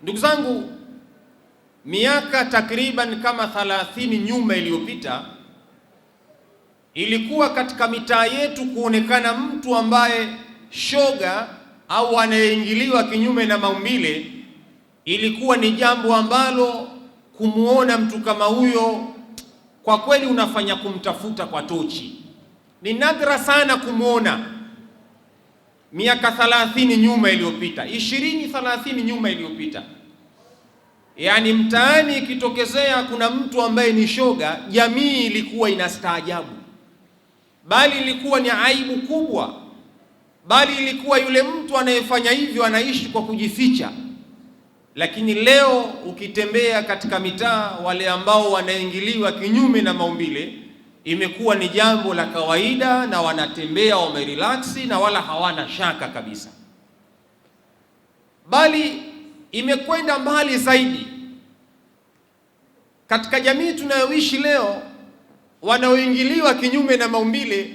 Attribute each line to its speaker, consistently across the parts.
Speaker 1: Ndugu zangu, miaka takriban kama 30 nyuma iliyopita, ilikuwa katika mitaa yetu kuonekana mtu ambaye shoga au anayeingiliwa kinyume na maumbile, ilikuwa ni jambo ambalo kumuona mtu kama huyo kwa kweli unafanya kumtafuta kwa tochi. Ni nadra sana kumuona. Miaka 30 nyuma iliyopita, 20-30 nyuma iliyopita, yani mtaani ikitokezea kuna mtu ambaye ni shoga, jamii ilikuwa inastaajabu, bali ilikuwa ni aibu kubwa, bali ilikuwa yule mtu anayefanya hivyo anaishi kwa kujificha. Lakini leo ukitembea katika mitaa, wale ambao wanaingiliwa kinyume na maumbile imekuwa ni jambo la kawaida, na wanatembea wamerelaksi na wala hawana shaka kabisa. Bali imekwenda mbali zaidi. Katika jamii tunayoishi leo, wanaoingiliwa kinyume na maumbile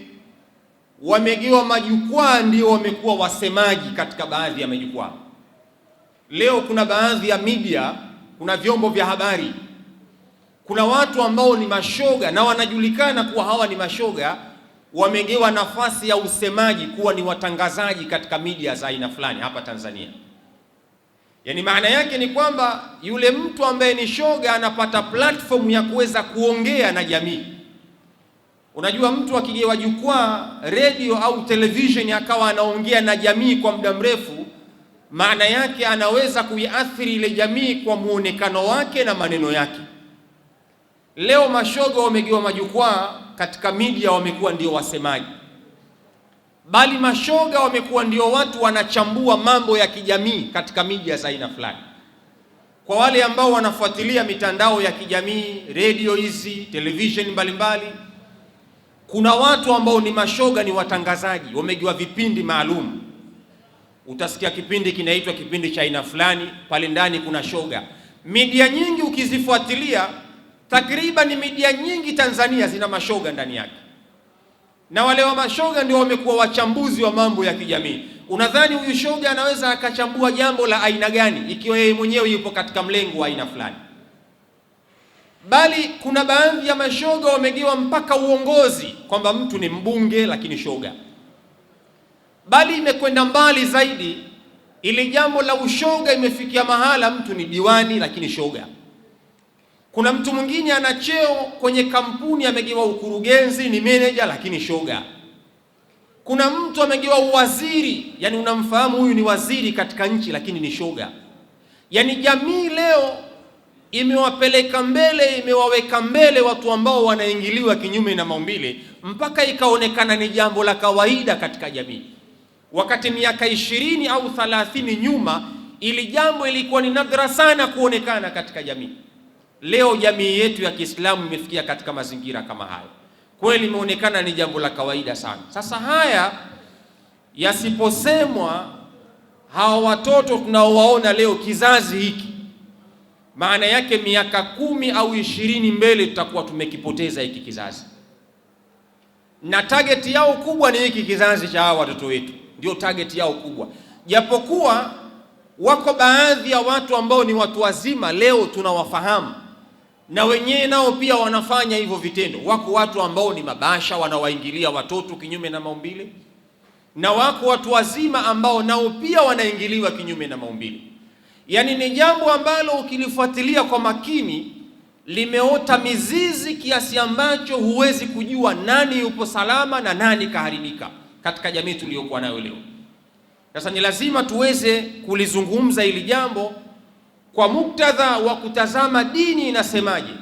Speaker 1: wamegewa majukwaa, ndio wamekuwa wasemaji katika baadhi ya majukwaa. Leo kuna baadhi ya media, kuna vyombo vya habari, kuna watu ambao ni mashoga na wanajulikana kuwa hawa ni mashoga, wamegewa nafasi ya usemaji, kuwa ni watangazaji katika media za aina fulani hapa Tanzania. Yani maana yake ni kwamba yule mtu ambaye ni shoga anapata platform ya kuweza kuongea na jamii. Unajua, mtu akigewa jukwaa, radio au television, akawa anaongea na jamii kwa muda mrefu, maana yake anaweza kuiathiri ile jamii kwa muonekano wake na maneno yake. Leo mashoga wamegewa majukwaa katika media, wamekuwa ndio wasemaji, bali mashoga wamekuwa ndio watu wanachambua mambo ya kijamii katika media za aina fulani. Kwa wale ambao wanafuatilia mitandao ya kijamii, radio hizi, television mbalimbali, kuna watu ambao ni mashoga, ni watangazaji, wamegewa vipindi maalum. Utasikia kipindi kinaitwa kipindi cha aina fulani, pale ndani kuna shoga. Media nyingi ukizifuatilia, takriban media nyingi Tanzania zina mashoga ndani yake, na wale wa mashoga ndio wamekuwa wachambuzi wa mambo ya kijamii. Unadhani huyu shoga anaweza akachambua jambo la aina gani ikiwa yeye mwenyewe yupo katika mlengo wa aina fulani? Bali kuna baadhi ya mashoga wamegewa mpaka uongozi, kwamba mtu ni mbunge lakini shoga. Bali imekwenda mbali zaidi, ili jambo la ushoga imefikia mahala mtu ni diwani lakini shoga. Kuna mtu mwingine ana cheo kwenye kampuni, amegewa ukurugenzi, ni manager lakini shoga. Kuna mtu amegewa uwaziri, yani unamfahamu huyu ni waziri katika nchi, lakini ni shoga. Yani jamii leo imewapeleka mbele, imewaweka mbele watu ambao wanaingiliwa kinyume na maumbile, mpaka ikaonekana ni jambo la kawaida katika jamii. Wakati miaka 20 au 30 nyuma, ili jambo ilikuwa ni nadra sana kuonekana katika jamii. Leo jamii yetu ya Kiislamu imefikia katika mazingira kama hayo, kweli imeonekana ni jambo la kawaida sana. Sasa haya yasiposemwa, hawa watoto tunaowaona leo, kizazi hiki, maana yake miaka 10 au 20 mbele tutakuwa tumekipoteza hiki kizazi, na target yao kubwa ni hiki kizazi cha hawa watoto wetu, ndio target yao kubwa. Japokuwa wako baadhi ya watu ambao ni watu wazima leo tunawafahamu, na wenyewe nao pia wanafanya hivyo vitendo. Wako watu ambao ni mabasha, wanawaingilia watoto kinyume na maumbile, na wako watu wazima ambao nao pia wanaingiliwa kinyume na maumbile. Yani ni jambo ambalo ukilifuatilia kwa makini limeota mizizi kiasi ambacho huwezi kujua nani yupo salama na nani kaharibika katika jamii tuliyokuwa nayo leo. Sasa ni lazima tuweze kulizungumza hili jambo kwa muktadha wa kutazama dini inasemaje,